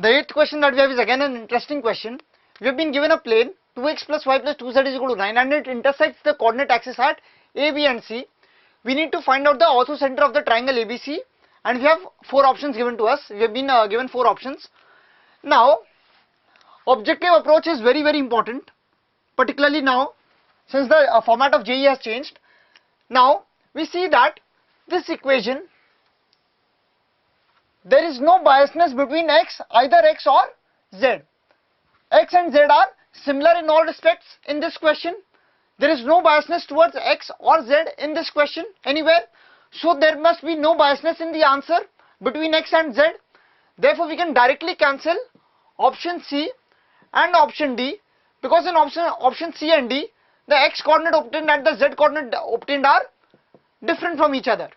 The eighth question that we have is again an interesting question. We have been given a plane 2x plus y plus 2z is equal to 9 and it intersects the coordinate axis at A, B and C. We need to find out the orthocenter of the triangle ABC and we have 4 options given to us. We have been given 4 options. Now, objective approach is very important, particularly now since the format of JEE has changed. Now, we see that this equation, there is no biasness between x, either x or z. X and z are similar in all respects in this question. There is no biasness towards x or z in this question anywhere. So there must be no biasness in the answer between x and z. Therefore, we can directly cancel option C and option D, because in option C and D, the x coordinate obtained and the z coordinate obtained are different from each other.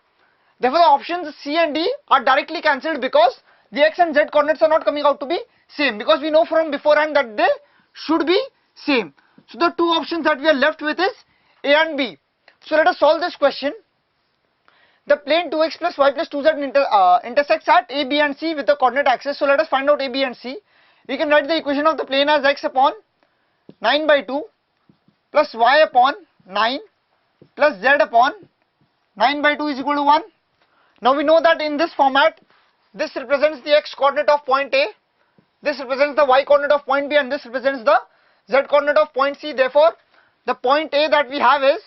Therefore, the options C and D are directly cancelled because the x and z coordinates are not coming out to be same, because we know from beforehand that they should be same. So the 2 options that we are left with is A and B. So let us solve this question. The plane 2x plus y plus 2z intersects at A, B and C with the coordinate axis. So let us find out A, B and C. We can write the equation of the plane as x upon 9 by 2 plus y upon 9 plus z upon 9 by 2 is equal to 1. Now we know that in this format, this represents the x coordinate of point A, this represents the y coordinate of point B and this represents the z coordinate of point C. Therefore, the point A that we have is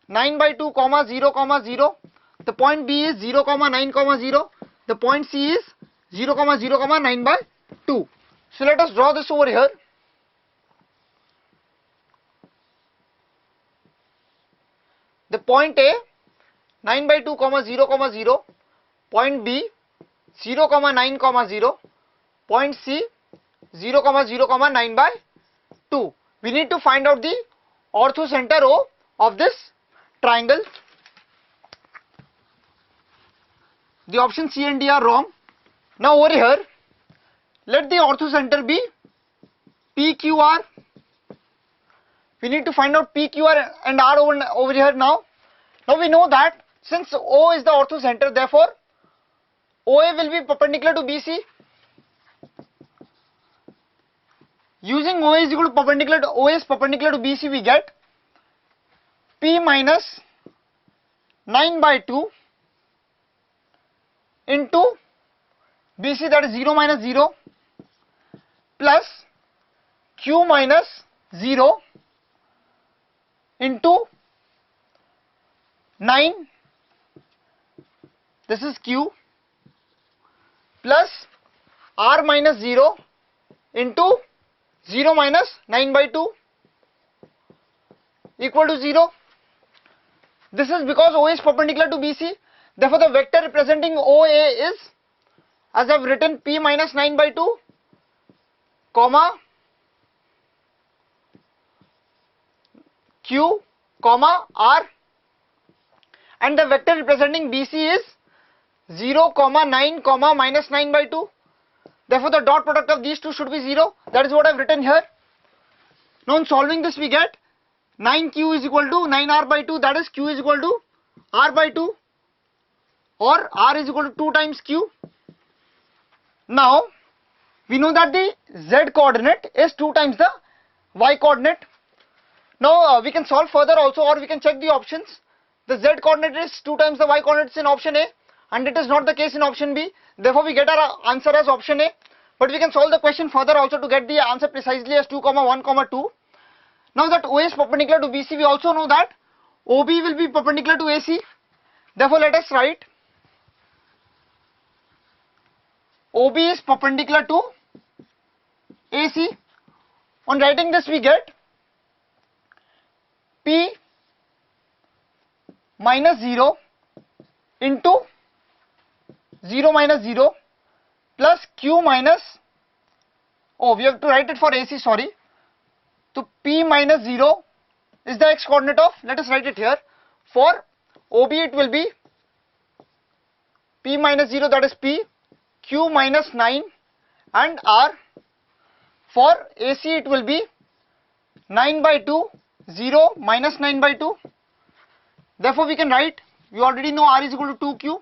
9 by 2 comma 0 comma 0. The point B is 0 comma 9 comma 0. The point C is 0 comma 0 comma 9 by 2. So let us draw this over here. The point A 9 by 2 comma 0 comma 0, point B 0 comma 9 comma 0, point C 0 comma 0 comma 9 by 2. We need to find out the orthocenter O of this triangle. The options C and D are wrong. Now over here, let the orthocenter be PQR. We need to find out PQR and R over here now. Now we know that since O is the orthocenter, therefore OA will be perpendicular to BC. Using OA is equal to perpendicular to OA is perpendicular to BC, we get P minus 9 by 2 into BC, that is 0 minus 0, plus Q minus 0 into 9, this is Q, plus R minus 0 into 0 minus 9 by 2 equal to 0. This is because OA is perpendicular to BC. Therefore, the vector representing OA is, as I have written, P minus 9 by 2, comma, Q, comma, R, and the vector representing BC is 0, comma, 9, comma, minus 9 by 2. Therefore, the dot product of these two should be 0. That is what I have written here. Now, in solving this, we get 9Q is equal to 9R by 2, that is Q is equal to R by 2, or R is equal to 2 times Q. Now, we know that the Z coordinate is 2 times the Y coordinate. Now, we can solve further also, or we can check the options. The Z coordinate is 2 times the Y coordinates in option A, and it is not the case in option B. Therefore, we get our answer as option A. But we can solve the question further also to get the answer precisely as 2, 1, 2. Now that OA is perpendicular to BC, we also know that OB will be perpendicular to AC. Therefore, let us write OB is perpendicular to AC. On writing this, we get P minus 0 into 0 minus 0 plus Q minus, oh, we have to write it for AC, sorry. So P minus 0 is the x coordinate of, let us write it here. For OB it will be P minus 0, that is P, Q minus 9 and R. For AC it will be 9 by 2, 0 minus 9 by 2. Therefore we can write, we already know R is equal to 2Q.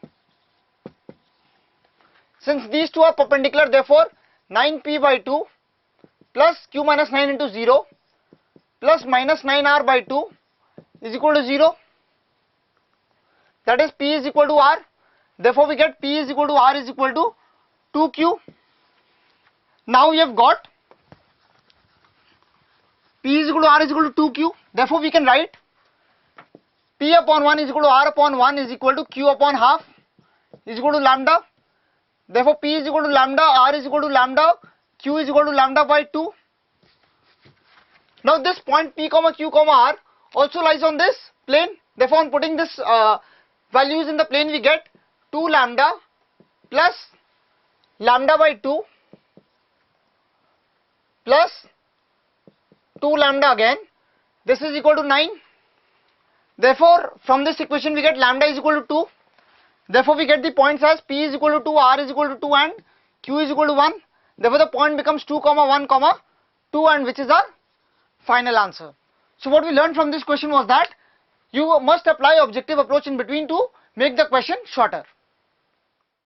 Since these two are perpendicular, therefore 9p by 2 plus q minus 9 into 0 plus minus 9r by 2 is equal to 0. That is p is equal to r. Therefore, we get p is equal to r is equal to 2q. Now we have got p is equal to r is equal to 2q. Therefore, we can write p upon 1 is equal to r upon 1 is equal to q upon half is equal to lambda. Therefore, p is equal to lambda, r is equal to lambda, q is equal to lambda by 2. Now this point p comma q comma r also lies on this plane. Therefore, on putting this values in the plane, we get 2 lambda plus lambda by 2 plus 2 lambda again. This is equal to 9. Therefore, from this equation we get lambda is equal to 2. Therefore, we get the points as p is equal to 2, r is equal to 2 and q is equal to 1. Therefore, the point becomes 2 comma 1 comma 2 and which is our final answer. So what we learned from this question was that you must apply objective approach in between to make the question shorter.